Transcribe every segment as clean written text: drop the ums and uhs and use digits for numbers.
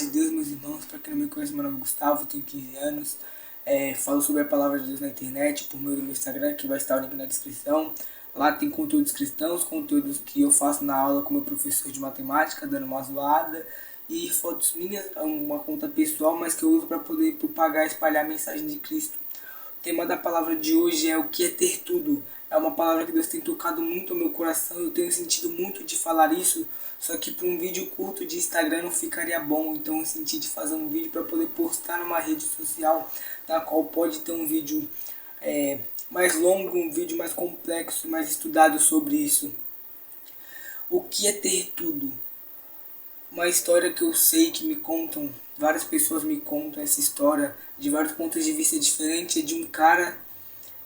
de Deus, meus irmãos. Para quem não me conhece, meu nome é Gustavo, tenho 15 anos. Falo sobre a palavra de Deus na internet por meio do meu Instagram, que vai estar o link na descrição. Lá tem conteúdos cristãos, conteúdos que eu faço na aula com meu professor de matemática, dando uma zoada. E fotos minhas, uma conta pessoal, mas que eu uso para poder propagar e espalhar a mensagem de Cristo. O tema da palavra de hoje é o que é ter tudo. É uma palavra que Deus tem tocado muito ao meu coração. Eu tenho sentido muito de falar isso, só que para um vídeo curto de Instagram não ficaria bom. Então eu senti de fazer um vídeo para poder postar numa rede social, da qual pode ter um vídeo mais longo, um vídeo mais complexo, mais estudado sobre isso. O que é ter tudo? Uma história que eu sei que me contam, várias pessoas me contam essa história de vários pontos de vista diferentes, é de um cara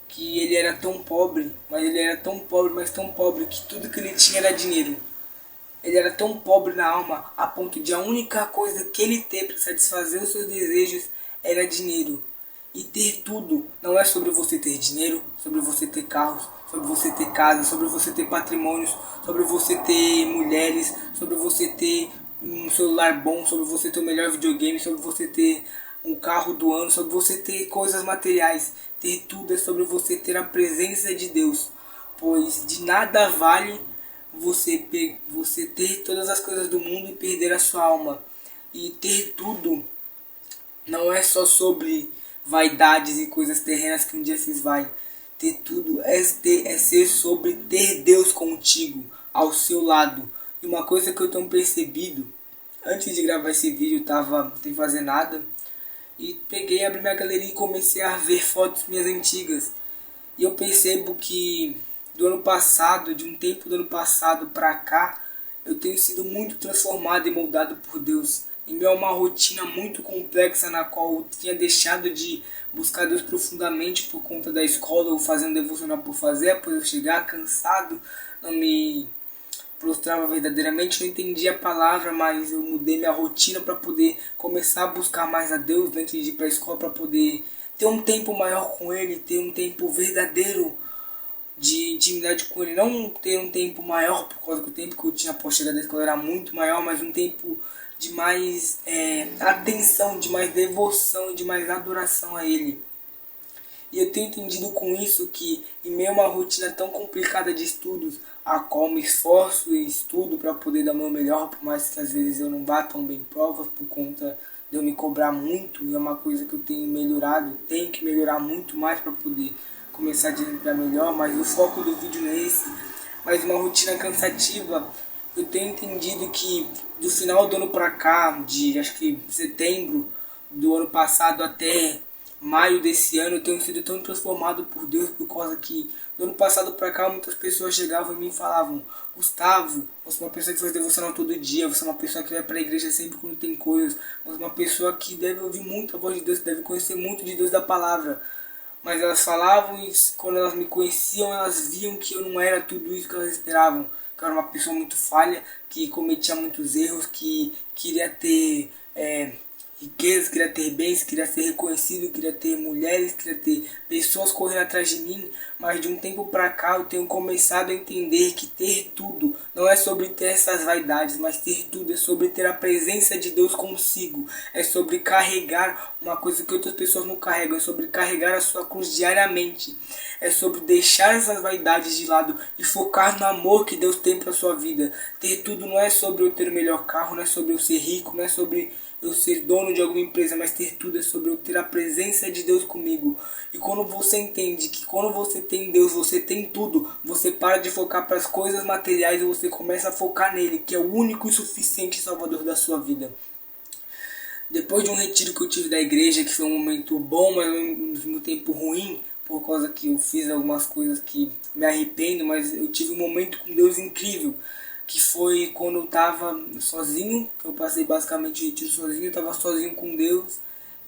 que ele era tão pobre, mas ele era tão pobre, mas tão pobre, que tudo que ele tinha era dinheiro. Ele era tão pobre na alma, a ponto de a única coisa que ele teve para satisfazer os seus desejos era dinheiro. E ter tudo não é sobre você ter dinheiro, sobre você ter carros, sobre você ter casa, sobre você ter patrimônios, sobre você ter mulheres, sobre você ter um celular bom, sobre você ter o melhor videogame, sobre você ter um carro do ano, sobre você ter coisas materiais. Ter tudo é sobre você ter a presença de Deus, pois de nada vale você ter todas as coisas do mundo e perder a sua alma. E ter tudo não é só sobre vaidades e coisas terrenas que um dia se esvaem. Ter tudo é ser sobre ter Deus contigo, ao seu lado. E uma coisa que eu tenho percebido, antes de gravar esse vídeo, eu tava sem fazer nada, e peguei, abri minha galeria e comecei a ver fotos minhas antigas. E eu percebo que do ano passado, de um tempo do ano passado pra cá, eu tenho sido muito transformado e moldado por Deus. Em meio a uma rotina muito complexa na qual eu tinha deixado de buscar Deus profundamente por conta da escola ou fazendo devocional por fazer, após eu chegar cansado, não me prostrava verdadeiramente, eu entendi a palavra, mas eu mudei minha rotina para poder começar a buscar mais a Deus antes de ir para a escola, para poder ter um tempo maior com Ele, ter um tempo verdadeiro de intimidade com Ele, não ter um tempo maior por causa do tempo que eu tinha após chegar da escola era muito maior, mas um tempo de mais atenção, de mais devoção, de mais adoração a Ele. E eu tenho entendido com isso que, em meio a uma rotina tão complicada de estudos, a qual me esforço e estudo para poder dar o meu melhor, por mais que às vezes eu não vá tão bem em provas, por conta de eu me cobrar muito, e é uma coisa que eu tenho melhorado, tenho que melhorar muito mais para poder começar a desempenhar melhor, mas o foco do vídeo não é esse. Mas uma rotina cansativa, eu tenho entendido que do final do ano para cá, de acho que setembro do ano passado até maio desse ano, eu tenho sido tão transformado por Deus, por causa que do ano passado pra cá muitas pessoas chegavam em mim e falavam: Gustavo, você é uma pessoa que faz devocional todo dia, você é uma pessoa que vai pra igreja sempre quando tem coisas, você é uma pessoa que deve ouvir muito a voz de Deus, que deve conhecer muito de Deus da palavra. Mas elas falavam e quando elas me conheciam, elas viam que eu não era tudo isso que elas esperavam, que eu era uma pessoa muito falha, que cometia muitos erros, que queria ter riquezas, queria ter bens, queria ser reconhecido, queria ter mulheres, queria ter pessoas correndo atrás de mim. Mas de um tempo pra cá eu tenho começado a entender que ter tudo não é sobre ter essas vaidades, mas ter tudo é sobre ter a presença de Deus consigo. É sobre carregar uma coisa que outras pessoas não carregam, é sobre carregar a sua cruz diariamente. É sobre deixar essas vaidades de lado e focar no amor que Deus tem para sua vida. Ter tudo não é sobre eu ter o melhor carro, não é sobre eu ser rico, não é sobre eu ser dono de alguma empresa, mas ter tudo é sobre eu ter a presença de Deus comigo. E quando você entende que quando você tem Deus, você tem tudo, você para de focar para as coisas materiais e você começa a focar nele, que é o único e suficiente salvador da sua vida. Depois de um retiro que eu tive da igreja, que foi um momento bom, mas ao mesmo tempo ruim, por causa que eu fiz algumas coisas que me arrependo, mas eu tive um momento com Deus incrível, que foi quando eu estava sozinho, que eu passei basicamente o retiro sozinho, eu estava sozinho com Deus,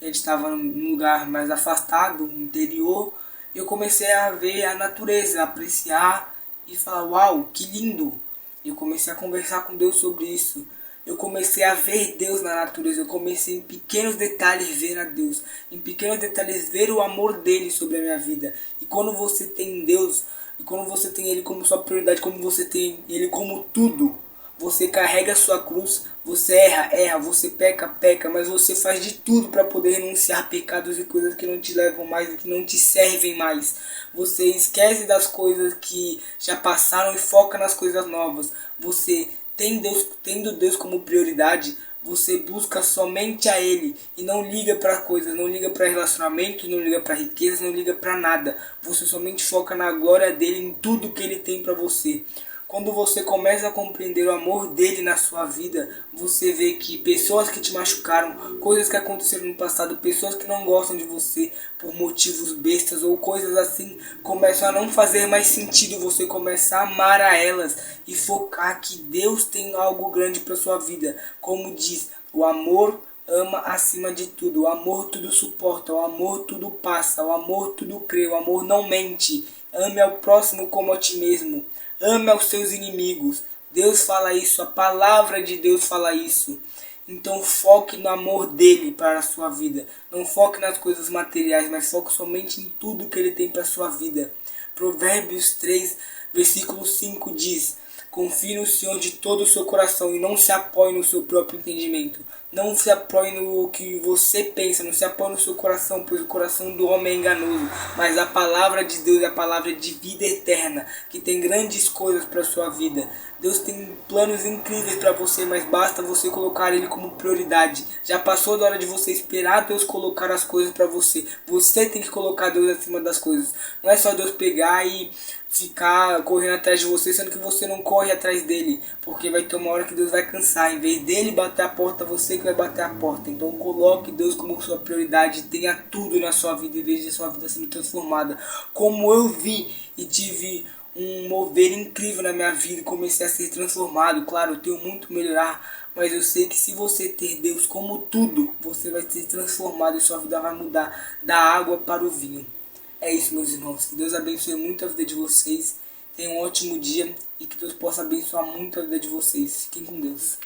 a gente estava num lugar mais afastado, no interior, e eu comecei a ver a natureza, a apreciar e falar: uau, que lindo! Eu comecei a conversar com Deus sobre isso. Eu comecei a ver Deus na natureza. Eu comecei em pequenos detalhes ver a Deus. Em pequenos detalhes ver o amor dele sobre a minha vida. E quando você tem Deus, e quando você tem Ele como sua prioridade, como você tem Ele como tudo, você carrega a sua cruz, você erra, você peca, mas você faz de tudo para poder renunciar a pecados e coisas que não te levam mais e que não te servem mais. Você esquece das coisas que já passaram e foca nas coisas novas. Você tendo Deus como prioridade, você busca somente a Ele e não liga para coisas, não liga para relacionamentos, não liga para riqueza, não liga para nada. Você somente foca na glória dele, em tudo que ele tem para você. Quando você começa a compreender o amor dele na sua vida, você vê que pessoas que te machucaram, coisas que aconteceram no passado, pessoas que não gostam de você por motivos bestas ou coisas assim, começam a não fazer mais sentido. Você começa a amar a elas e focar que Deus tem algo grande para sua vida. Como diz, o amor ama acima de tudo, o amor tudo suporta, o amor tudo passa, o amor tudo crê, o amor não mente. Ame ao próximo como a ti mesmo. Ame aos seus inimigos. Deus fala isso, a palavra de Deus fala isso. Então foque no amor dele para a sua vida. Não foque nas coisas materiais, mas foque somente em tudo que ele tem para a sua vida. Provérbios 3, versículo 5 diz: confie no Senhor de todo o seu coração e não se apoie no seu próprio entendimento. Não se apoie no que você pensa, não se apoie no seu coração, pois o coração do homem é enganoso. Mas a palavra de Deus é a palavra de vida eterna, que tem grandes coisas para a sua vida. Deus tem planos incríveis para você, mas basta você colocar ele como prioridade. Já passou da hora de você esperar Deus colocar as coisas para você. Você tem que colocar Deus acima das coisas. Não é só Deus pegar e ficar correndo atrás de você, sendo que você não corre atrás dele, porque vai ter uma hora que Deus vai cansar. Em vez dele bater a porta, você que vai bater a porta. Então coloque Deus como sua prioridade, tenha tudo na sua vida em vez de sua vida sendo transformada. Como eu vi e tive um mover incrível na minha vida e comecei a ser transformado. Claro, eu tenho muito a melhorar, mas eu sei que se você ter Deus como tudo, você vai ser transformado e sua vida vai mudar da água para o vinho. É isso, meus irmãos. Que Deus abençoe muito a vida de vocês. Tenham um ótimo dia e que Deus possa abençoar muito a vida de vocês. Fiquem com Deus.